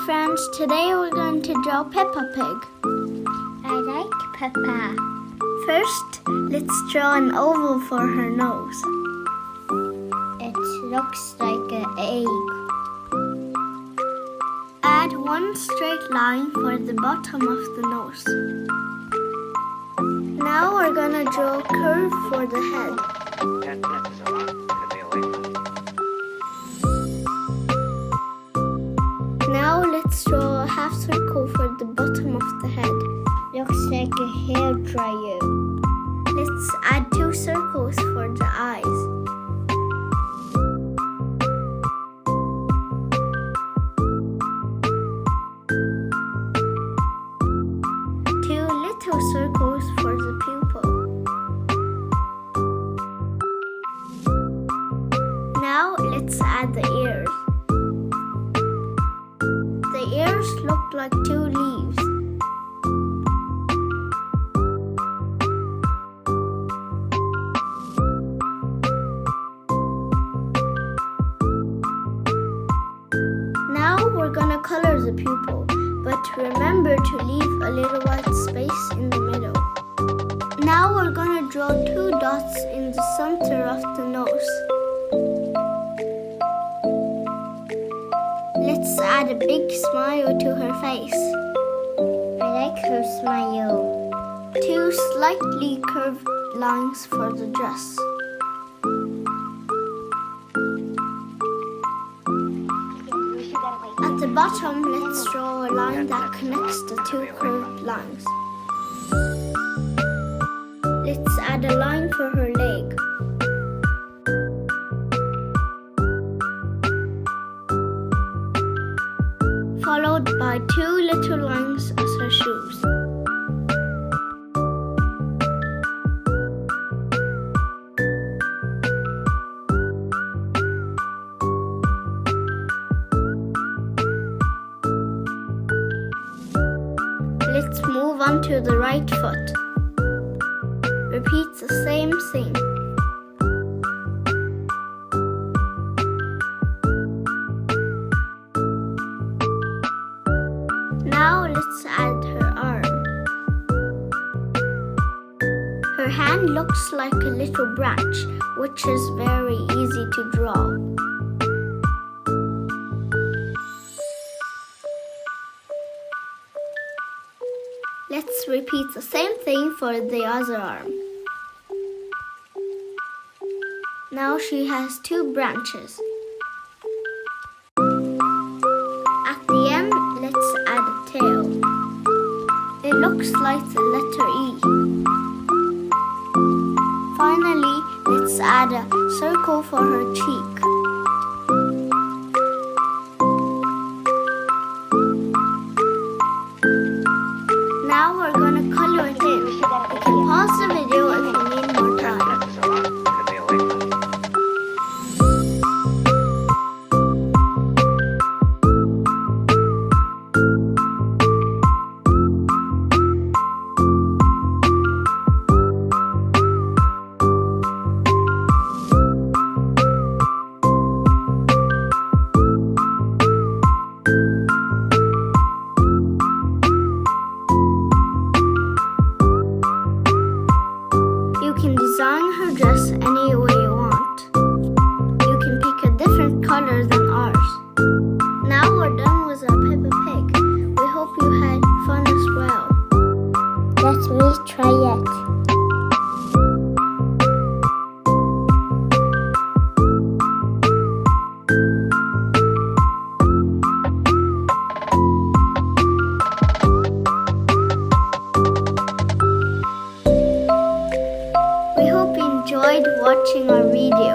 friends, today we're going to draw Peppa Pig. I like Peppa. First, let's draw an oval for her nose. It looks like an egg. Add one straight line for the bottom of the nose. Now we're going to draw a curve for the head. Now let's draw a half circle for the bottom of the head. Looks like a hairdryer. Let's add 2 circles for the eyes. Two little circles for the pupil. Now let's add the ears. The ears look like 2 leaves. Now we're gonna color the pupil, but remember to leave a little white space in the middle. Now we're gonna draw 2 dots in the center of the nose. Let's add a big smile to her face. I like her smile. 2 slightly curved lines for the dress. At the bottom, let's draw a line that connects the 2 curved lines. Let's add a line for her leg. Followed by 2 little lines as her shoes. Let's move on to the right foot. Repeat the same thing. Now let's add her arm. Her hand looks like a little branch, which is very easy to draw. Let's repeat the same thing for the other arm. Now she has 2 branches. At the end, let's add a tail. It looks like the letter E. Finally, let's add a circle for her cheek. Now we're gonna color it in. You can pause the video if you need more time. You can design her dress any way you want. You can pick a different color than ours. Now we're done with our Peppa Pig. We hope you had fun as well. Let me try it. We hope you enjoyed watching our video.